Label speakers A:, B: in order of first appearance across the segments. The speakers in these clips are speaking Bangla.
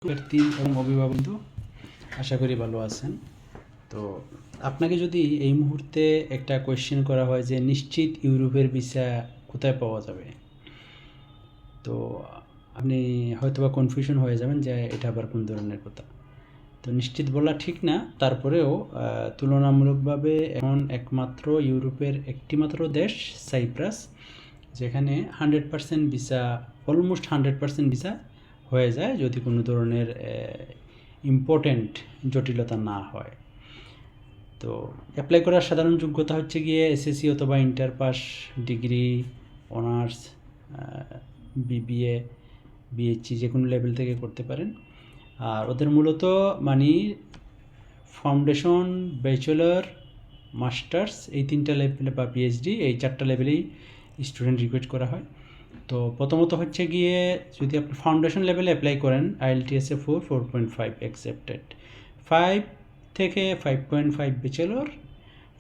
A: শিক্ষার্থী এবং অভিভাবক বন্ধু, আশা করি ভালো আছেন। তো আপনাকে যদি এই মুহূর্তে একটা কোয়েশ্চেন করা হয় যে নিশ্চিত ইউরোপের ভিসা কোথায় পাওয়া যাবে, তো আপনি হয়তোবা কনফিউশন হয়ে যাবেন যে এটা আবার কোন ধরনের কথা। তো নিশ্চিত বলা ঠিক না, তারপরেও তুলনামূলকভাবে এখন একমাত্র ইউরোপের একটিমাত্র দেশ সাইপ্রাস, যেখানে 100% ভিসা, অলমোস্ট 100% ভিসা হয়ে যায় যদি কোনো ধরনের ইম্পর্ট্যান্ট জটিলতা না হয়। তো অ্যাপ্লাই করার সাধারণ যোগ্যতা হচ্ছে গিয়ে এসএসসি অথবা inter pass, degree, honours, BBA, BSc যে কোনো লেভেল থেকে করতে পারেন। আর ওদের মূলত মানে ফাউন্ডেশন, ব্যাচেলর, মাস্টার্স এই 3টা লেভেলে বা পিএইচডি এই 4টা লেভেলেই স্টুডেন্ট রিকোয়েস্ট করা হয়। তো প্রথমত হচ্ছে গিয়ে যদি আপনি ফাউন্ডেশন লেভেলে অ্যাপ্লাই করেন আইএলটিএসে 4.5 অ্যাকসেপ্টেড, 5 থেকে 5.5 ব্যাচেলর,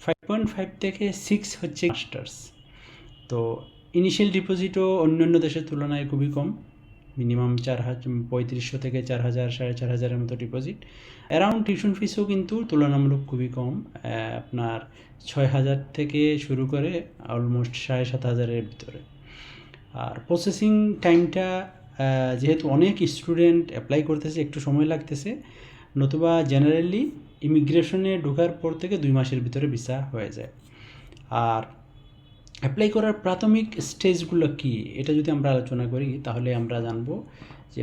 A: 5.5 থেকে 6 হচ্ছে মাস্টার্স। তো ইনিশিয়াল ডিপোজিটও অন্যান্য দেশের তুলনায় খুবই কম, মিনিমাম 3500 থেকে 4000, 4500-এর মতো ডিপোজিট। অ্যারাউন্ড টিউশন ফিসও কিন্তু তুলনামূলক খুবই কম, আপনার 6000 থেকে শুরু করে অলমোস্ট 7500-এর ভিতরে। আর প্রসেসিং টাইমটা যেহেতু অনেক স্টুডেন্ট অ্যাপ্লাই করতেছে, একটু সময় লাগতেছে, নতুবা জেনারেলি ইমিগ্রেশনে ঢোকার পর থেকে 2 মাসের ভিতরে ভিসা হয়ে যায়। আর অ্যাপ্লাই করার প্রাথমিক স্টেজগুলো কি, এটা যদি আমরা আলোচনা করি তাহলে আমরা জানব যে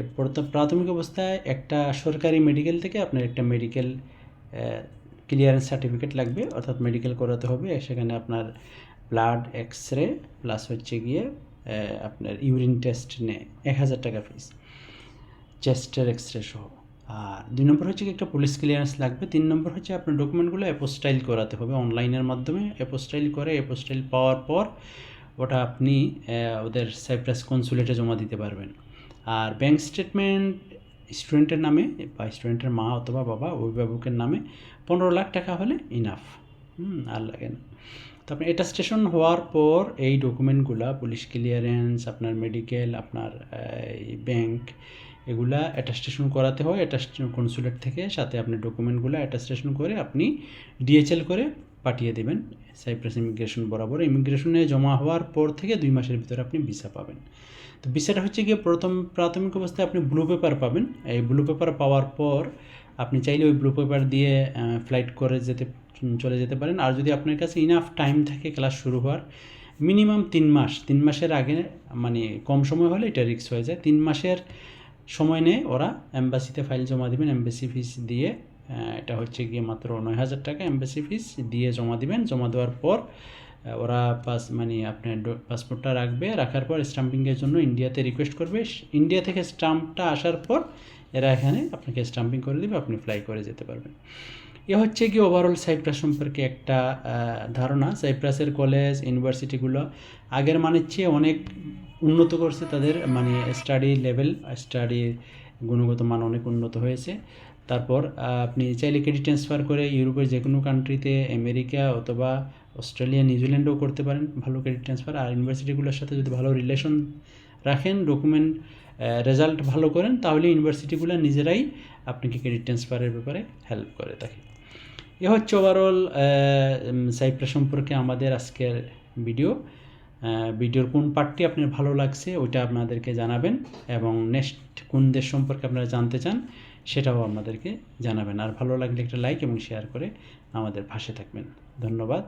A: প্রাথমিক অবস্থায় একটা সরকারি মেডিকেল থেকে আপনার একটা মেডিকেল ক্লিয়ারেন্স সার্টিফিকেট লাগবে, অর্থাৎ মেডিকেল করাতে হবে। সেখানে আপনার ব্লাড, এক্স-রে প্লাস হচ্ছে গিয়ে আপনার ইউরিন টেস্ট নেয় 1000 টাকা ফিস, চেস্টের এক্স-রে সহ। আর 2 নম্বর হচ্ছে কি একটা পুলিশ ক্লিয়ারেন্স লাগবে। 3 নম্বর হচ্ছে আপনার ডকুমেন্টগুলো অ্যাপোস্টাইল করাতে হবে অনলাইনের মাধ্যমে। অ্যাপোস্টাইল করে অ্যাপোস্টাইল পাওয়ার পর ওটা আপনি ওদের সাইপ্রাস কনসুলেটে জমা দিতে পারবেন। আর ব্যাঙ্ক স্টেটমেন্ট স্টুডেন্টের নামে বা স্টুডেন্টের মা অথবা বাবা অভিভাবকের নামে 15 লাখ টাকা হলে ইনাফ, আর লাগে না। তো আপনার অ্যাটাস্টেশন হওয়ার পর এই ডকুমেন্টগুলো, পুলিশ ক্লিয়ারেন্স, আপনার মেডিকেল, আপনার এই ব্যাঙ্ক, এগুলা অ্যাটাস্টেশন করাতে হয় কনসুলেট থেকে। সাথে আপনি ডকুমেন্টগুলো অ্যাটাস্টেশন করে আপনি ডিএচএল করে পাঠিয়ে দেবেন সাইপ্রাস ইমিগ্রেশন বরাবর। ইমিগ্রেশনে জমা হওয়ার পর থেকে 2 মাসের ভিতরে আপনি ভিসা পাবেন। তো ভিসাটা হচ্ছে গিয়ে প্রাথমিক অবস্থায় আপনি ব্লু পেপার পাবেন। এই ব্লু পেপার পাওয়ার পর আপনি চাইলে ওই ব্লু পেপার দিয়ে ফ্লাইট করে চলে যেতে পারেন। আর যদি আপনার কাছে ইনাফ টাইম থাকে ক্লাস শুরু হওয়ার, মিনিমাম 3 মাস, 3 মাসের আগে মানে কম সময় হলে এটা রিস্ক হয়ে যায়। 3 মাসের সময় নেয় ওরা, এম্বাসিতে ফাইল জমা দেবেন, এম্বাসি ফিস দিয়ে, এটা হচ্ছে গিয়ে মাত্র 9000 টাকা এম্বাসি ফিস দিয়ে জমা দিবেন। জমা দেওয়ার পর ওরা আপনার পাসপোর্টটা রাখবে, রাখার পর স্টাম্পিংয়ের জন্য ইন্ডিয়াতে রিকোয়েস্ট করবে। ইন্ডিয়া থেকে স্টাম্পটা আসার পর এরা এখানে আপনাকে স্টাম্পিং করে দেবে, আপনি ফ্লাই করে যেতে পারবেন। এ হচ্ছে কি ওভারঅল সাইপ্রাস সম্পর্কে একটা ধারণা। সাইপ্রাসের কলেজ, ইউনিভার্সিটিগুলো আগের মানের চেয়ে অনেক উন্নত করছে তাদের স্টাডি লেভেল, স্টাডির গুণগত মান অনেক উন্নত হয়েছে। তারপর আপনি চাইলে ক্রেডিট ট্রান্সফার করে ইউরোপের যে কোনো কান্ট্রিতে, আমেরিকা অথবা অস্ট্রেলিয়া, নিউজিল্যান্ডেও করতে পারেন ভালো ক্রেডিট ট্রান্সফার। আর ইউনিভার্সিটিগুলোর সাথে যদি ভালো রিলেশন রাখেন, ডকুমেন্ট রেজাল্ট ভালো করেন, তাহলে ইউনিভার্সিটিগুলো নিজেরাই আপনাকে ক্রেডিট ট্রান্সফারের ব্যাপারে হেল্প করে থাকে। এ হচ্ছে ওভারঅল সাইপ্রাস সম্পর্কে আমাদের আজকের ভিডিওর কোন পার্টটি আপনার ভালো লাগছে ওইটা আপনাদেরকে জানাবেন, এবং নেক্সট কোন দেশ সম্পর্কে আপনারা জানতে চান সেটাও আমাদেরকে জানাবেন। আর ভালো লাগলে একটা লাইক এবং শেয়ার করে আমাদের পাশে থাকবেন। ধন্যবাদ।